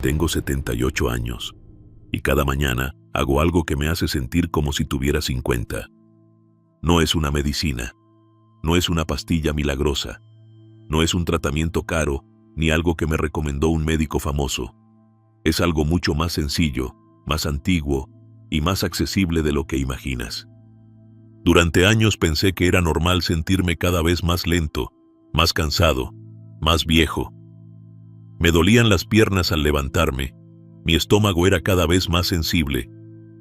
Tengo 78 años y cada mañana hago algo que me hace sentir como si tuviera 50. No es una medicina, no es una pastilla milagrosa, no es un tratamiento caro ni algo que me recomendó un médico famoso. Es algo mucho más sencillo, más antiguo y más accesible de lo que imaginas. Durante años pensé que era normal sentirme cada vez más lento, más cansado, más viejo. Me dolían las piernas al levantarme, mi estómago era cada vez más sensible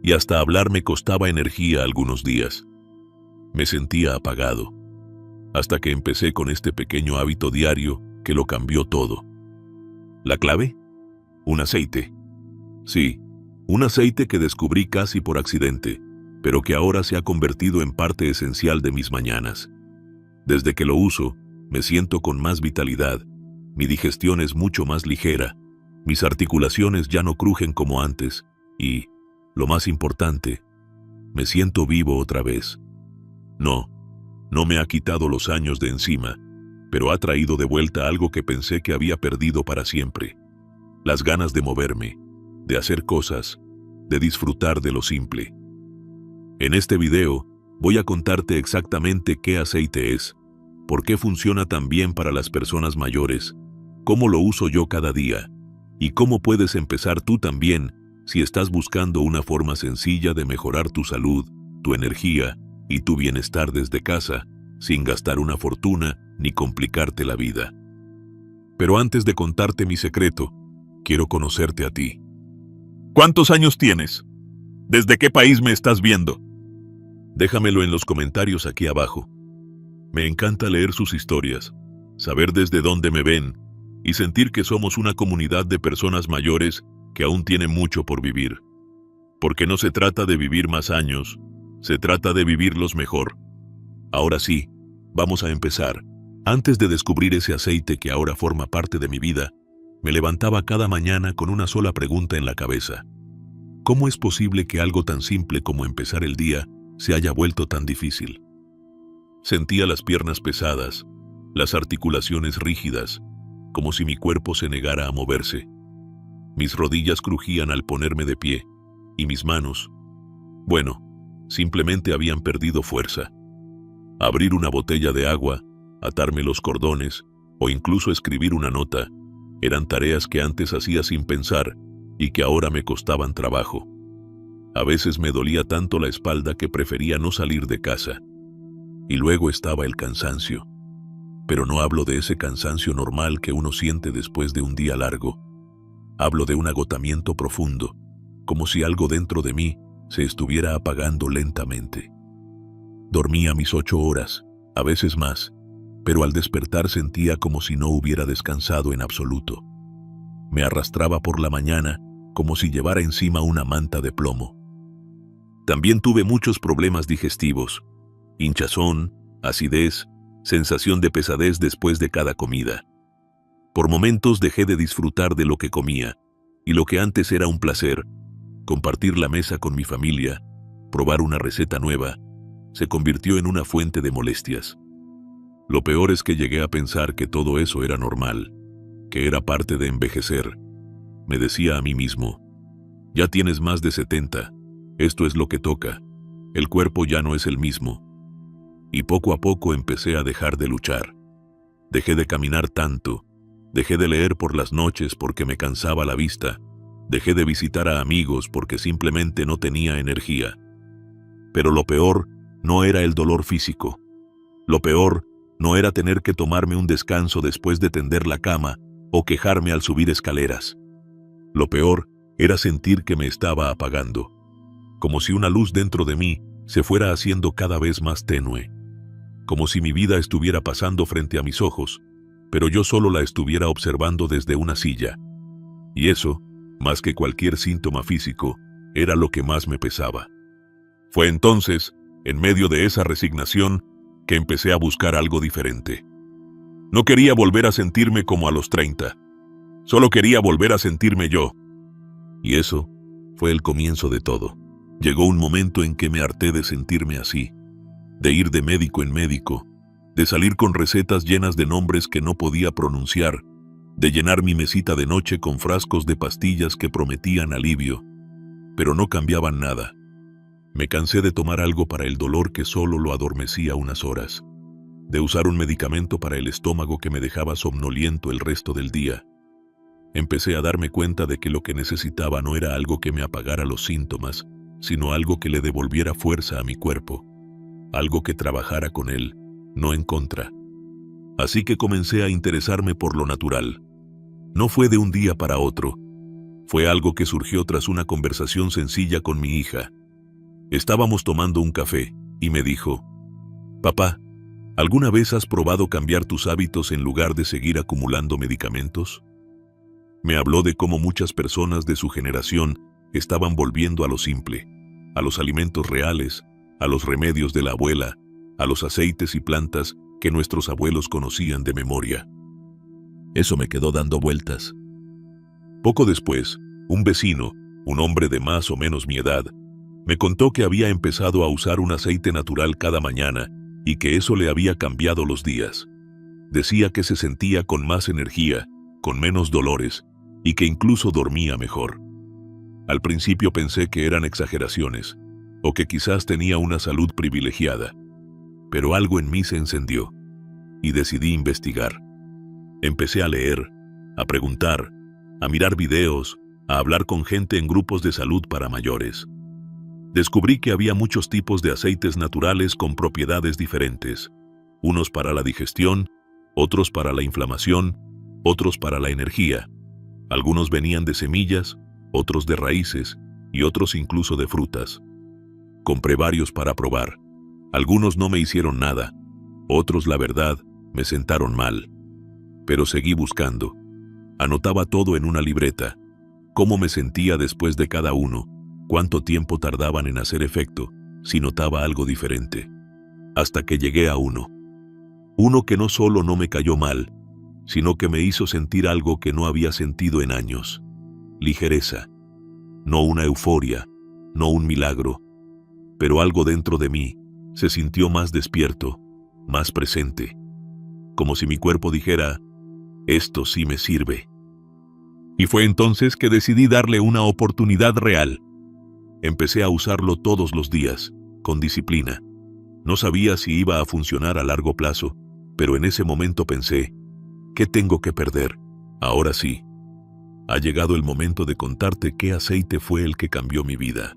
y hasta hablar me costaba energía algunos días. Me sentía apagado, hasta que empecé con este pequeño hábito diario que lo cambió todo. ¿La clave? Un aceite. Sí, un aceite que descubrí casi por accidente, pero que ahora se ha convertido en parte esencial de mis mañanas. Desde que lo uso, me siento con más vitalidad, mi digestión es mucho más ligera, mis articulaciones ya no crujen como antes y, lo más importante, me siento vivo otra vez. No me ha quitado los años de encima, pero ha traído de vuelta algo que pensé que había perdido para siempre. Las ganas de moverme, de hacer cosas, de disfrutar de lo simple. En este video, voy a contarte exactamente qué aceite es, por qué funciona tan bien para las personas mayores, cómo lo uso yo cada día, y cómo puedes empezar tú también si estás buscando una forma sencilla de mejorar tu salud, tu energía y tu bienestar desde casa, sin gastar una fortuna ni complicarte la vida. Pero antes de contarte mi secreto, quiero conocerte a ti. ¿Cuántos años tienes? ¿Desde qué país me estás viendo? Déjamelo en los comentarios aquí abajo. Me encanta leer sus historias, saber desde dónde me ven y sentir que somos una comunidad de personas mayores que aún tienen mucho por vivir. Porque no se trata de vivir más años, se trata de vivirlos mejor. Ahora sí, vamos a empezar. Antes de descubrir ese aceite que ahora forma parte de mi vida, me levantaba cada mañana con una sola pregunta en la cabeza. ¿Cómo es posible que algo tan simple como empezar el día se haya vuelto tan difícil? Sentía las piernas pesadas, las articulaciones rígidas, como si mi cuerpo se negara a moverse. Mis rodillas crujían al ponerme de pie, y mis manos, bueno, simplemente habían perdido fuerza. Abrir una botella de agua, atarme los cordones, o incluso escribir una nota, eran tareas que antes hacía sin pensar y que ahora me costaban trabajo. A veces me dolía tanto la espalda que prefería no salir de casa. Y luego estaba el cansancio. Pero no hablo de ese cansancio normal que uno siente después de un día largo. Hablo de un agotamiento profundo, como si algo dentro de mí se estuviera apagando lentamente. Dormía mis 8 horas, a veces más, pero al despertar sentía como si no hubiera descansado en absoluto. Me arrastraba por la mañana como si llevara encima una manta de plomo. También tuve muchos problemas digestivos, hinchazón, acidez, sensación de pesadez después de cada comida. Por momentos dejé de disfrutar de lo que comía, y lo que antes era un placer, compartir la mesa con mi familia, probar una receta nueva, se convirtió en una fuente de molestias. Lo peor es que llegué a pensar que todo eso era normal, que era parte de envejecer. Me decía a mí mismo, ya tienes más de 70, esto es lo que toca, el cuerpo ya no es el mismo. Y poco a poco empecé a dejar de luchar. Dejé de caminar tanto, dejé de leer por las noches porque me cansaba la vista, dejé de visitar a amigos porque simplemente no tenía energía. Pero lo peor no era el dolor físico. Lo peor no era tener que tomarme un descanso después de tender la cama o quejarme al subir escaleras. Lo peor era sentir que me estaba apagando, como si una luz dentro de mí se fuera haciendo cada vez más tenue, como si mi vida estuviera pasando frente a mis ojos, pero yo solo la estuviera observando desde una silla. Y eso, más que cualquier síntoma físico, era lo que más me pesaba. Fue entonces, en medio de esa resignación, que empecé a buscar algo diferente. No quería volver a sentirme como a los 30. Solo quería volver a sentirme yo. Y eso fue el comienzo de todo. Llegó un momento en que me harté de sentirme así, de ir de médico en médico, de salir con recetas llenas de nombres que no podía pronunciar, de llenar mi mesita de noche con frascos de pastillas que prometían alivio, pero no cambiaban nada. Me cansé de tomar algo para el dolor que solo lo adormecía unas horas, de usar un medicamento para el estómago que me dejaba somnoliento el resto del día. Empecé a darme cuenta de que lo que necesitaba no era algo que me apagara los síntomas, sino algo que le devolviera fuerza a mi cuerpo, algo que trabajara con él, no en contra. Así que comencé a interesarme por lo natural. No fue de un día para otro. Fue algo que surgió tras una conversación sencilla con mi hija. Estábamos tomando un café, y me dijo: «Papá, ¿alguna vez has probado cambiar tus hábitos en lugar de seguir acumulando medicamentos?». Me habló de cómo muchas personas de su generación estaban volviendo a lo simple, a los alimentos reales, a los remedios de la abuela, a los aceites y plantas que nuestros abuelos conocían de memoria. Eso me quedó dando vueltas. Poco después, un vecino, un hombre de más o menos mi edad, me contó que había empezado a usar un aceite natural cada mañana y que eso le había cambiado los días. Decía que se sentía con más energía, con menos dolores y que incluso dormía mejor. Al principio pensé que eran exageraciones o que quizás tenía una salud privilegiada, pero algo en mí se encendió y decidí investigar. Empecé a leer, a preguntar, a mirar videos, a hablar con gente en grupos de salud para mayores. Descubrí que había muchos tipos de aceites naturales con propiedades diferentes, unos para la digestión, otros para la inflamación, otros para la energía. Algunos venían de semillas, otros de raíces y otros incluso de frutas. Compré varios para probar. Algunos no me hicieron nada, otros, la verdad, me sentaron mal. Pero seguí buscando. Anotaba todo en una libreta, cómo me sentía después de cada uno, cuánto tiempo tardaban en hacer efecto, si notaba algo diferente. Hasta que llegué a uno. Uno que no solo no me cayó mal, sino que me hizo sentir algo que no había sentido en años. Ligereza. No una euforia, no un milagro, pero algo dentro de mí se sintió más despierto, más presente. Como si mi cuerpo dijera: «Esto sí me sirve». Y fue entonces que decidí darle una oportunidad real. Empecé a usarlo todos los días, con disciplina. No sabía si iba a funcionar a largo plazo, pero en ese momento pensé: ¿qué tengo que perder? Ahora sí. Ha llegado el momento de contarte qué aceite fue el que cambió mi vida.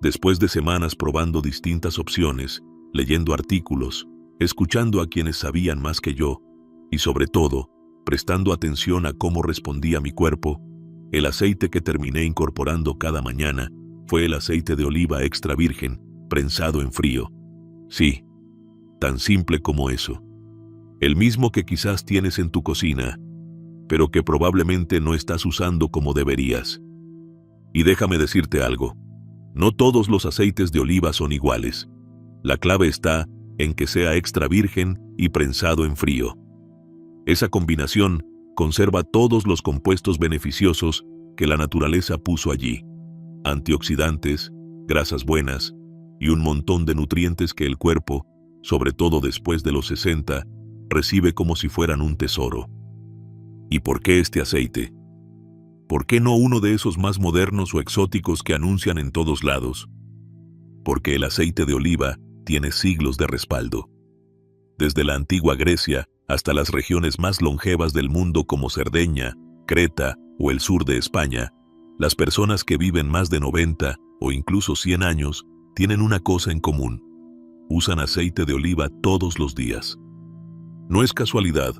Después de semanas probando distintas opciones, leyendo artículos, escuchando a quienes sabían más que yo, y sobre todo, prestando atención a cómo respondía mi cuerpo, el aceite que terminé incorporando cada mañana fue el aceite de oliva extra virgen, prensado en frío. Sí, tan simple como eso. El mismo que quizás tienes en tu cocina, pero que probablemente no estás usando como deberías. Y déjame decirte algo, no todos los aceites de oliva son iguales. La clave está en que sea extra virgen y prensado en frío. Esa combinación conserva todos los compuestos beneficiosos que la naturaleza puso allí: antioxidantes, grasas buenas y un montón de nutrientes que el cuerpo, sobre todo después de los 60, recibe como si fueran un tesoro. ¿Y por qué este aceite? ¿Por qué no uno de esos más modernos o exóticos que anuncian en todos lados? Porque el aceite de oliva tiene siglos de respaldo. Desde la antigua Grecia hasta las regiones más longevas del mundo como Cerdeña, Creta o el sur de España, las personas que viven más de 90 o incluso 100 años tienen una cosa en común: usan aceite de oliva todos los días. No es casualidad.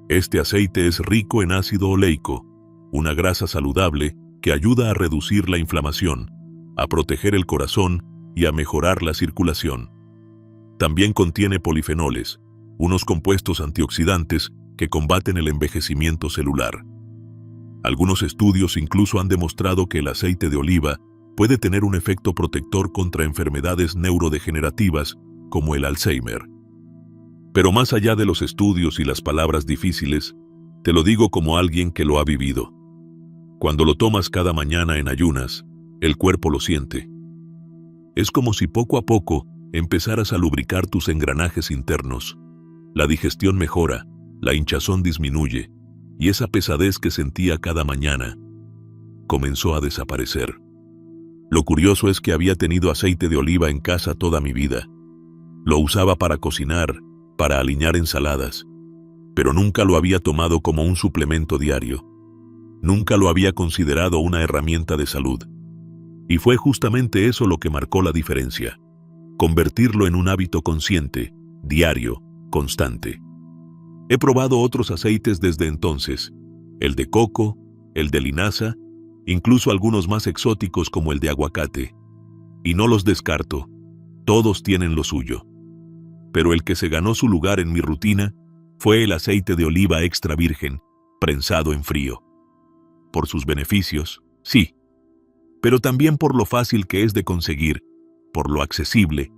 Este aceite es rico en ácido oleico, una grasa saludable que ayuda a reducir la inflamación, a proteger el corazón y a mejorar la circulación. También contiene polifenoles, unos compuestos antioxidantes que combaten el envejecimiento celular. Algunos estudios incluso han demostrado que el aceite de oliva puede tener un efecto protector contra enfermedades neurodegenerativas como el Alzheimer. Pero más allá de los estudios y las palabras difíciles, te lo digo como alguien que lo ha vivido. Cuando lo tomas cada mañana en ayunas, el cuerpo lo siente. Es como si poco a poco empezaras a lubricar tus engranajes internos. La digestión mejora, la hinchazón disminuye, y esa pesadez que sentía cada mañana comenzó a desaparecer. Lo curioso es que había tenido aceite de oliva en casa toda mi vida. Lo usaba para cocinar, para aliñar ensaladas, pero nunca lo había tomado como un suplemento diario. Nunca lo había considerado una herramienta de salud. Y fue justamente eso lo que marcó la diferencia. Convertirlo en un hábito consciente, diario, constante. He probado otros aceites desde entonces, el de coco, el de linaza, incluso algunos más exóticos como el de aguacate. Y no los descarto, todos tienen lo suyo. Pero el que se ganó su lugar en mi rutina fue el aceite de oliva extra virgen, prensado en frío. Por sus beneficios, sí, pero también por lo fácil que es de conseguir, por lo accesible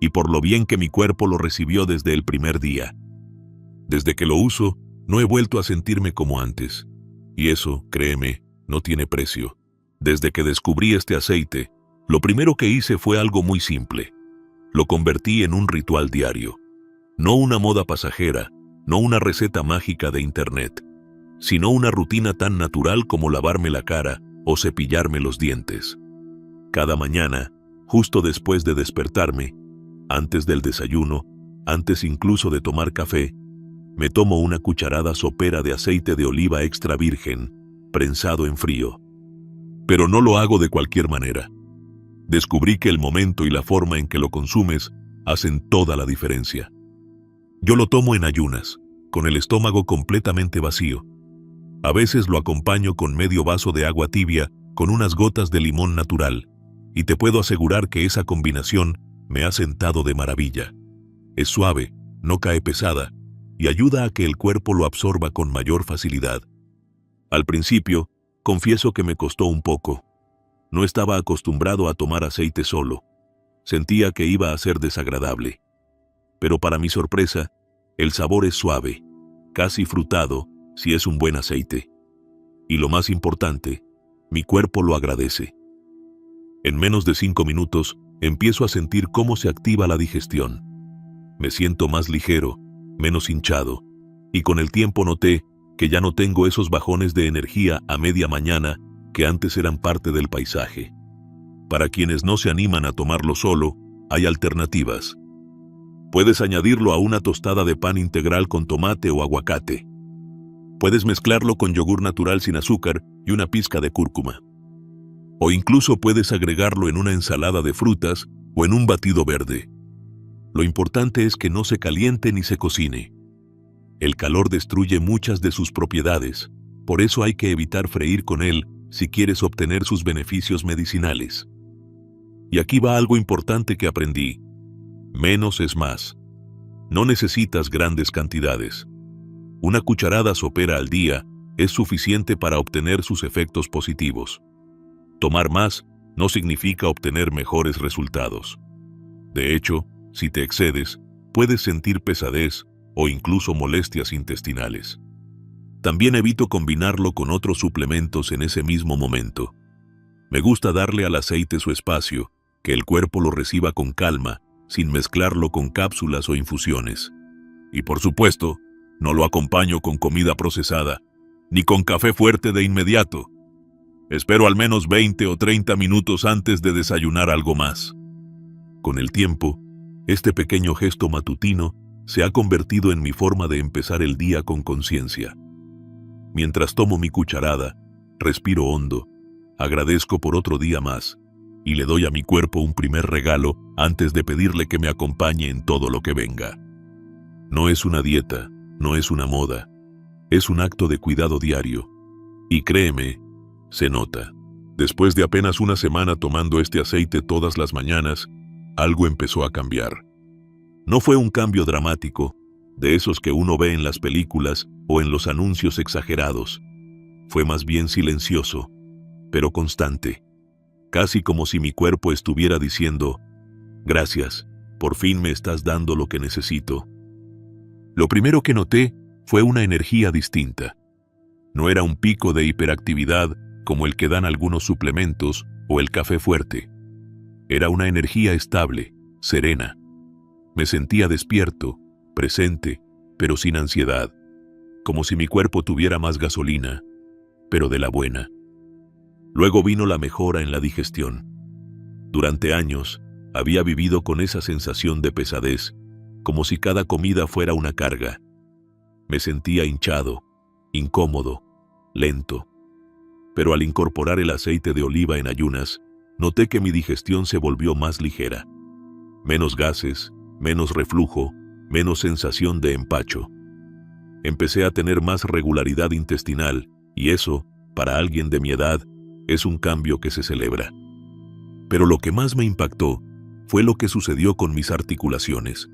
y por lo bien que mi cuerpo lo recibió desde el primer día. Desde que lo uso, no he vuelto a sentirme como antes. Y eso, créeme, no tiene precio. Desde que descubrí este aceite, lo primero que hice fue algo muy simple. Lo convertí en un ritual diario. No una moda pasajera, no una receta mágica de internet, sino una rutina tan natural como lavarme la cara o cepillarme los dientes. Cada mañana, justo después de despertarme, antes del desayuno, antes incluso de tomar café, me tomo una cucharada sopera de aceite de oliva extra virgen, prensado en frío. Pero no lo hago de cualquier manera. Descubrí que el momento y la forma en que lo consumes hacen toda la diferencia. Yo lo tomo en ayunas, con el estómago completamente vacío. A veces lo acompaño con medio vaso de agua tibia con unas gotas de limón natural, y te puedo asegurar que esa combinación me ha sentado de maravilla. Es suave, no cae pesada, y ayuda a que el cuerpo lo absorba con mayor facilidad. Al principio, confieso que me costó un poco. No estaba acostumbrado a tomar aceite solo. Sentía que iba a ser desagradable. Pero para mi sorpresa, el sabor es suave, casi frutado, si es un buen aceite. Y lo más importante, mi cuerpo lo agradece. En menos de 5 minutos, empiezo a sentir cómo se activa la digestión. Me siento más ligero, menos hinchado, y con el tiempo noté que ya no tengo esos bajones de energía a media mañana que antes eran parte del paisaje. Para quienes no se animan a tomarlo solo, hay alternativas. Puedes añadirlo a una tostada de pan integral con tomate o aguacate. Puedes mezclarlo con yogur natural sin azúcar y una pizca de cúrcuma. O incluso puedes agregarlo en una ensalada de frutas o en un batido verde. Lo importante es que no se caliente ni se cocine. El calor destruye muchas de sus propiedades, por eso hay que evitar freír con él si quieres obtener sus beneficios medicinales. Y aquí va algo importante que aprendí. Menos es más. No necesitas grandes cantidades. Una cucharada sopera al día es suficiente para obtener sus efectos positivos. Tomar más no significa obtener mejores resultados. De hecho, si te excedes, puedes sentir pesadez o incluso molestias intestinales. También evito combinarlo con otros suplementos en ese mismo momento. Me gusta darle al aceite su espacio, que el cuerpo lo reciba con calma, sin mezclarlo con cápsulas o infusiones. Y por supuesto, no lo acompaño con comida procesada, ni con café fuerte de inmediato. Espero al menos 20 o 30 minutos antes de desayunar algo más. Con el tiempo, este pequeño gesto matutino se ha convertido en mi forma de empezar el día con conciencia. Mientras tomo mi cucharada, respiro hondo, agradezco por otro día más y le doy a mi cuerpo un primer regalo antes de pedirle que me acompañe en todo lo que venga. No es una dieta, no es una moda, es un acto de cuidado diario. Y créeme, se nota. Después de apenas una semana tomando este aceite todas las mañanas, algo empezó a cambiar. No fue un cambio dramático, de esos que uno ve en las películas o en los anuncios exagerados. Fue más bien silencioso, pero constante. Casi como si mi cuerpo estuviera diciendo, gracias, por fin me estás dando lo que necesito. Lo primero que noté fue una energía distinta. No era un pico de hiperactividad como el que dan algunos suplementos o el café fuerte. Era una energía estable, serena. Me sentía despierto, presente, pero sin ansiedad. como si mi cuerpo tuviera más gasolina, pero de la buena. Luego vino la mejora en la digestión. Durante años, había vivido con esa sensación de pesadez, como si cada comida fuera una carga. Me sentía hinchado, incómodo, lento. Pero al incorporar el aceite de oliva en ayunas, noté que mi digestión se volvió más ligera. Menos gases, menos reflujo, menos sensación de empacho. Empecé a tener más regularidad intestinal, y eso, para alguien de mi edad, es un cambio que se celebra. Pero lo que más me impactó fue lo que sucedió con mis articulaciones.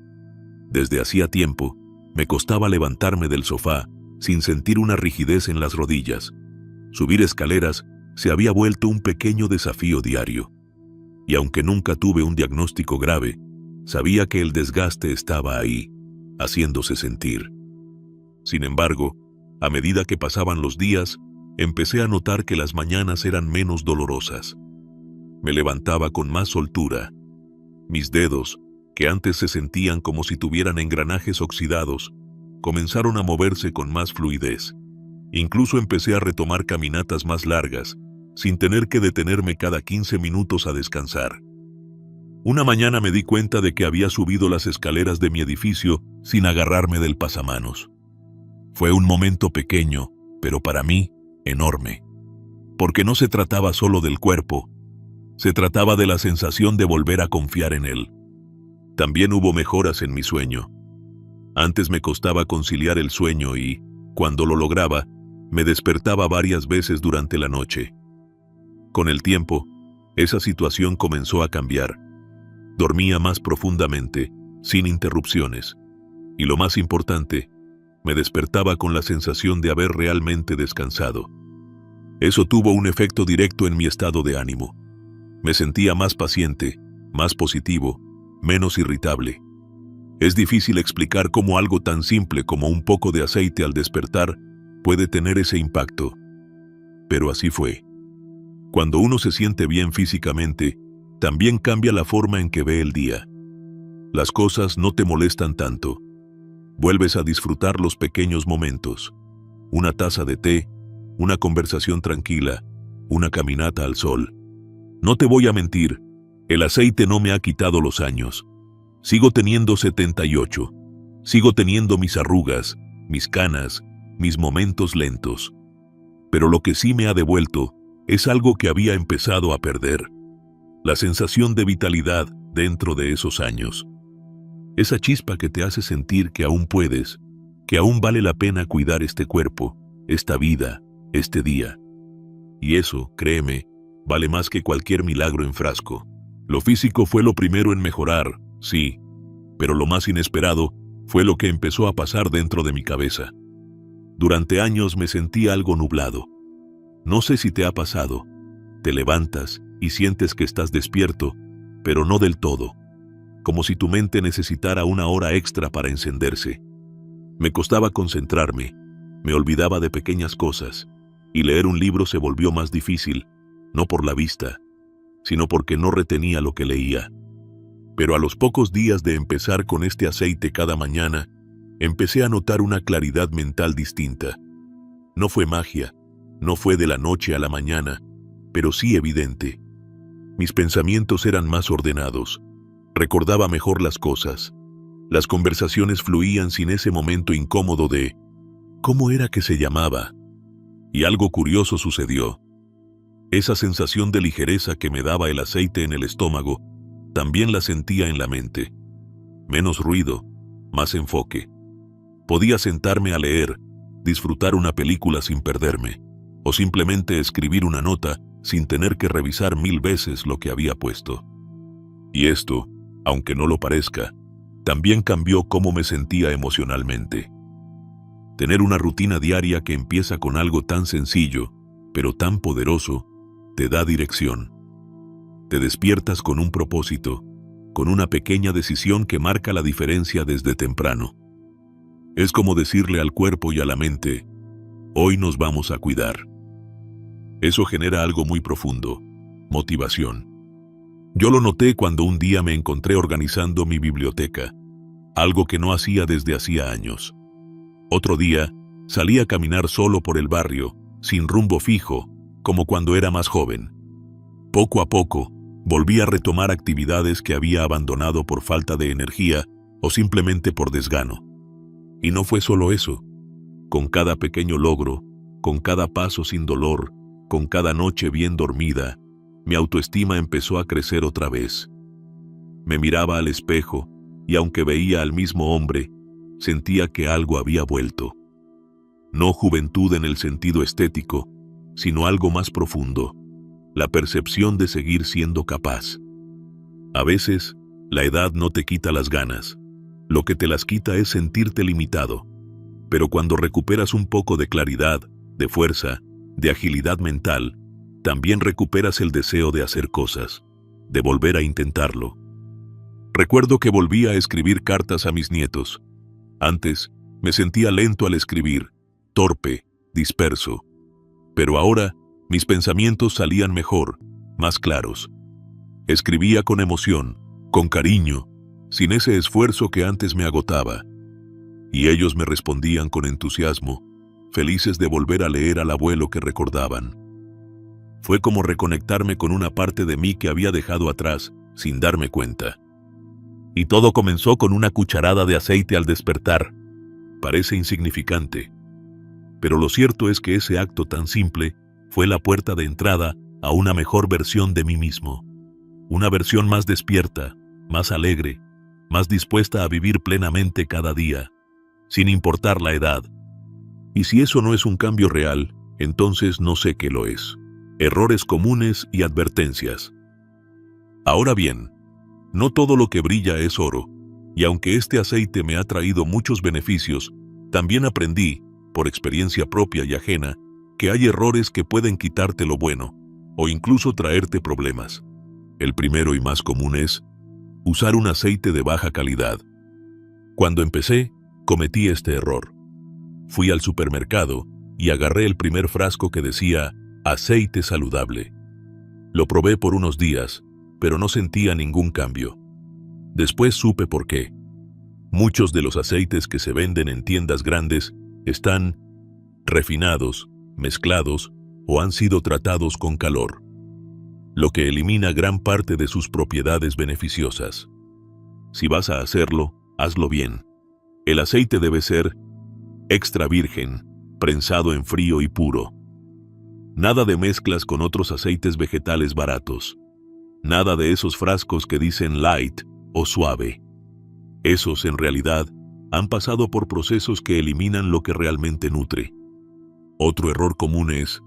Desde hacía tiempo, me costaba levantarme del sofá sin sentir una rigidez en las rodillas. Subir escaleras se había vuelto un pequeño desafío diario. Y aunque nunca tuve un diagnóstico grave, sabía que el desgaste estaba ahí, haciéndose sentir. Sin embargo, a medida que pasaban los días, empecé a notar que las mañanas eran menos dolorosas. Me levantaba con más soltura. Mis dedos, que antes se sentían como si tuvieran engranajes oxidados, comenzaron a moverse con más fluidez. Incluso empecé a retomar caminatas más largas, sin tener que detenerme cada 15 minutos a descansar. Una mañana me di cuenta de que había subido las escaleras de mi edificio sin agarrarme del pasamanos. Fue un momento pequeño, pero para mí, enorme. Porque no se trataba solo del cuerpo, se trataba de la sensación de volver a confiar en él. También hubo mejoras en mi sueño. Antes me costaba conciliar el sueño y, cuando lo lograba, me despertaba varias veces durante la noche. Con el tiempo, esa situación comenzó a cambiar. Dormía más profundamente, sin interrupciones. Y lo más importante, me despertaba con la sensación de haber realmente descansado. Eso tuvo un efecto directo en mi estado de ánimo. Me sentía más paciente, más positivo, menos irritable. Es difícil explicar cómo algo tan simple como un poco de aceite al despertar puede tener ese impacto. Pero así fue. Cuando uno se siente bien físicamente, también cambia la forma en que ve el día. Las cosas no te molestan tanto. Vuelves a disfrutar los pequeños momentos. Una taza de té, una conversación tranquila, una caminata al sol. No te voy a mentir, el aceite no me ha quitado los años. Sigo teniendo 78. Sigo teniendo mis arrugas, mis canas, mis momentos lentos. Pero lo que sí me ha devuelto es algo que había empezado a perder. La sensación de vitalidad dentro de esos años. Esa chispa que te hace sentir que aún puedes, que aún vale la pena cuidar este cuerpo, esta vida, este día. Y eso, créeme, vale más que cualquier milagro en frasco. Lo físico fue lo primero en mejorar, sí, pero lo más inesperado fue lo que empezó a pasar dentro de mi cabeza. Durante años me sentía algo nublado. No sé si te ha pasado. Te levantas y sientes que estás despierto, pero no del todo. Como si tu mente necesitara una hora extra para encenderse. Me costaba concentrarme, me olvidaba de pequeñas cosas, y leer un libro se volvió más difícil, no por la vista, sino porque no retenía lo que leía. Pero a los pocos días de empezar con este aceite cada mañana, empecé a notar una claridad mental distinta. No fue magia, no fue de la noche a la mañana, pero sí evidente. Mis pensamientos eran más ordenados, recordaba mejor las cosas. Las conversaciones fluían sin ese momento incómodo de ¿cómo era que se llamaba? Y algo curioso sucedió. Esa sensación de ligereza que me daba el aceite en el estómago, también la sentía en la mente. Menos ruido, más enfoque. Podía sentarme a leer, disfrutar una película sin perderme, o simplemente escribir una nota sin tener que revisar 1000 veces lo que había puesto. Y esto, aunque no lo parezca, también cambió cómo me sentía emocionalmente. Tener una rutina diaria que empieza con algo tan sencillo, pero tan poderoso, te da dirección. Te despiertas con un propósito, con una pequeña decisión que marca la diferencia desde temprano. Es como decirle al cuerpo y a la mente, hoy nos vamos a cuidar. Eso genera algo muy profundo, motivación. Yo lo noté cuando un día me encontré organizando mi biblioteca, algo que no hacía desde hacía años. Otro día, Salí a caminar solo por el barrio, sin rumbo fijo, como cuando era más joven. Poco a poco, volví a retomar actividades que había abandonado por falta de energía o simplemente por desgano. Y no fue solo eso. Con cada pequeño logro, con cada paso sin dolor, con cada noche bien dormida, mi autoestima empezó a crecer otra vez. Me miraba al espejo y aunque veía al mismo hombre, sentía que algo había vuelto. No juventud en el sentido estético, sino algo más profundo, la percepción de seguir siendo capaz. A veces, la edad no te quita las ganas, lo que te las quita es sentirte limitado. Pero cuando recuperas un poco de claridad, de fuerza, de agilidad mental, también recuperas el deseo de hacer cosas, de volver a intentarlo. Recuerdo que volví a escribir cartas a mis nietos. Antes, me sentía lento al escribir, torpe, disperso. Pero ahora, mis pensamientos salían mejor, más claros. Escribía con emoción, con cariño, sin ese esfuerzo que antes me agotaba. Y ellos me respondían con entusiasmo, felices de volver a leer al abuelo que recordaban. Fue como reconectarme con una parte de mí que había dejado atrás, sin darme cuenta. Y todo comenzó con una cucharada de aceite al despertar. Parece insignificante, pero lo cierto es que ese acto tan simple fue la puerta de entrada a una mejor versión de mí mismo. Una versión más despierta, más alegre, más dispuesta a vivir plenamente cada día, sin importar la edad. Y si eso no es un cambio real, entonces no sé qué lo es. Errores comunes y advertencias. Ahora bien, no todo lo que brilla es oro, y aunque este aceite me ha traído muchos beneficios, también aprendí, por experiencia propia y ajena, que hay errores que pueden quitarte lo bueno, o incluso traerte problemas. El primero y más común es usar un aceite de baja calidad. Cuando empecé, cometí este error. Fui al supermercado y agarré el primer frasco que decía aceite saludable. Lo probé por unos días, pero no sentía ningún cambio. Después supe por qué. Muchos de los aceites que se venden en tiendas grandes están refinados, mezclados o han sido tratados con calor, lo que elimina gran parte de sus propiedades beneficiosas. Si vas a hacerlo, hazlo bien. El aceite debe ser extra virgen, prensado en frío y puro. Nada de mezclas con otros aceites vegetales baratos. Nada de esos frascos que dicen light o suave. Esos, en realidad, han pasado por procesos que eliminan lo que realmente nutre. Otro error común es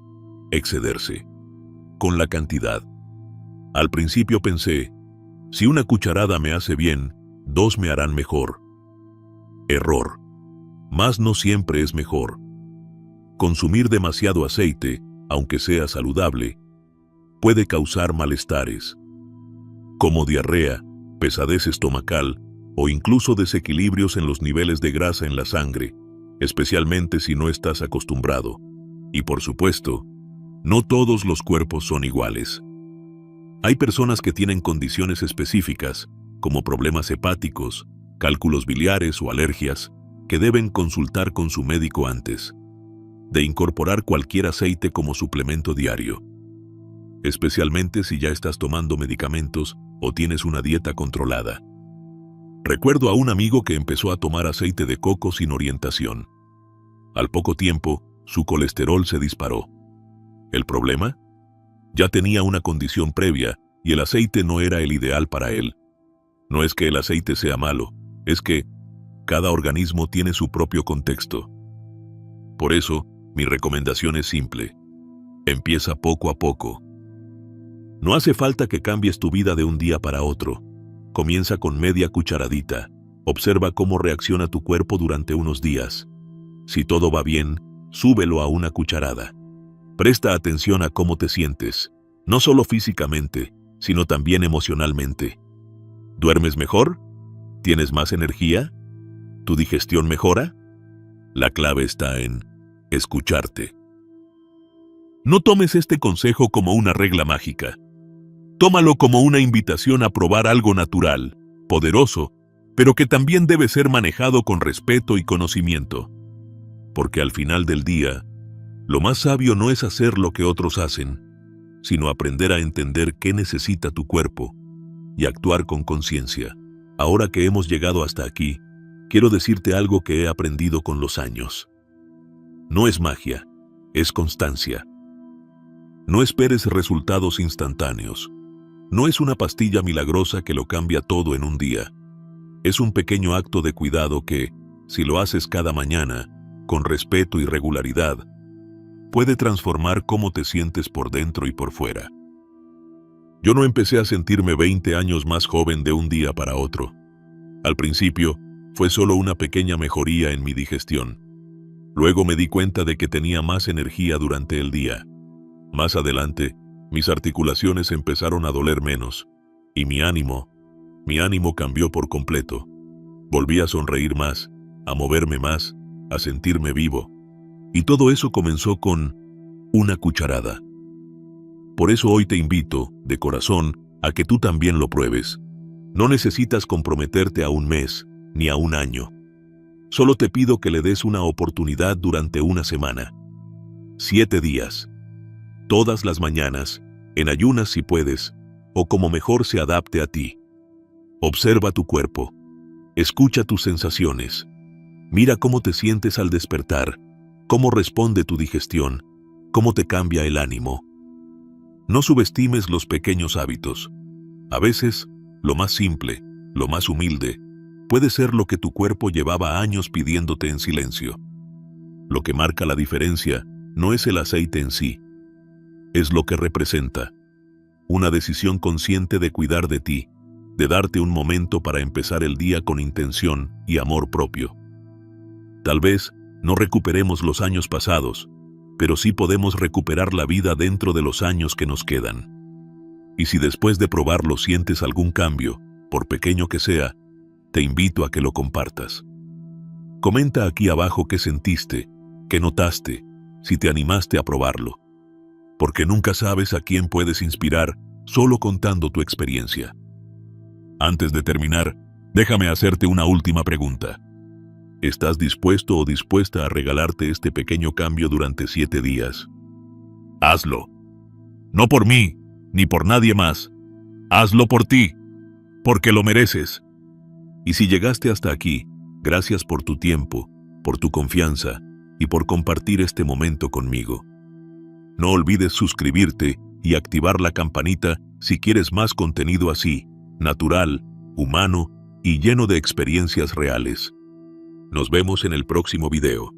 excederse con la cantidad. Al principio pensé, si una cucharada me hace bien, 2 me harán mejor. Error. Más no siempre es mejor. Consumir demasiado aceite, aunque sea saludable, puede causar malestares, como diarrea, pesadez estomacal o incluso desequilibrios en los niveles de grasa en la sangre, especialmente si no estás acostumbrado. Y por supuesto, no todos los cuerpos son iguales. Hay personas que tienen condiciones específicas, como problemas hepáticos, cálculos biliares o alergias, que deben consultar con su médico antes de incorporar cualquier aceite como suplemento diario, especialmente si ya estás tomando medicamentos o tienes una dieta controlada. Recuerdo a un amigo que empezó a tomar aceite de coco sin orientación. Al poco tiempo, su colesterol se disparó. ¿El problema? Ya tenía una condición previa y el aceite no era el ideal para él. No es que el aceite sea malo, es que cada organismo tiene su propio contexto. Por eso, mi recomendación es simple. Empieza poco a poco. No hace falta que cambies tu vida de un día para otro. Comienza con media cucharadita. Observa cómo reacciona tu cuerpo durante unos días. Si todo va bien, súbelo a una cucharada. Presta atención a cómo te sientes, no solo físicamente, sino también emocionalmente. ¿Duermes mejor? ¿Tienes más energía? ¿Tu digestión mejora? La clave está en escucharte. No tomes este consejo como una regla mágica. Tómalo como una invitación a probar algo natural, poderoso, pero que también debe ser manejado con respeto y conocimiento. porque al final del día, lo más sabio no es hacer lo que otros hacen, sino aprender a entender qué necesita tu cuerpo y actuar con conciencia. Ahora que hemos llegado hasta aquí, quiero decirte algo que he aprendido con los años. No es magia, es constancia. No esperes resultados instantáneos. No es una pastilla milagrosa que lo cambia todo en un día. Es un pequeño acto de cuidado que, si lo haces cada mañana, con respeto y regularidad, puede transformar cómo te sientes por dentro y por fuera. Yo no empecé a sentirme 20 años más joven de un día para otro. Al principio, fue solo una pequeña mejoría en mi digestión. Luego me di cuenta de que tenía más energía durante el día. Más adelante, mis articulaciones empezaron a doler menos, y mi ánimo cambió por completo. Volví a sonreír más, a moverme más, a sentirme vivo. Y todo eso comenzó con una cucharada. Por eso hoy te invito, de corazón, a que tú también lo pruebes. No necesitas comprometerte a un mes, ni a un año. Solo te pido que le des una oportunidad durante una semana. 7 días. Todas las mañanas, en ayunas si puedes, o como mejor se adapte a ti. Observa tu cuerpo. Escucha tus sensaciones. Mira cómo te sientes al despertar, cómo responde tu digestión, cómo te cambia el ánimo. No subestimes los pequeños hábitos. A veces, lo más simple, lo más humilde, puede ser lo que tu cuerpo llevaba años pidiéndote en silencio. Lo que marca la diferencia no es el aceite en sí, es lo que representa. Una decisión consciente de cuidar de ti, de darte un momento para empezar el día con intención y amor propio. Tal vez no recuperemos los años pasados, pero sí podemos recuperar la vida dentro de los años que nos quedan. Y si después de probarlo sientes algún cambio, por pequeño que sea, te invito a que lo compartas. Comenta aquí abajo qué sentiste, qué notaste, si te animaste a probarlo. Porque nunca sabes a quién puedes inspirar solo contando tu experiencia. Antes de terminar, déjame hacerte una última pregunta. ¿Estás dispuesto o dispuesta a regalarte este pequeño cambio durante 7 días? Hazlo. No por mí, ni por nadie más. Hazlo por ti, porque lo mereces. Y si llegaste hasta aquí, gracias por tu tiempo, por tu confianza y por compartir este momento conmigo. No olvides suscribirte y activar la campanita si quieres más contenido así, natural, humano y lleno de experiencias reales. Nos vemos en el próximo video.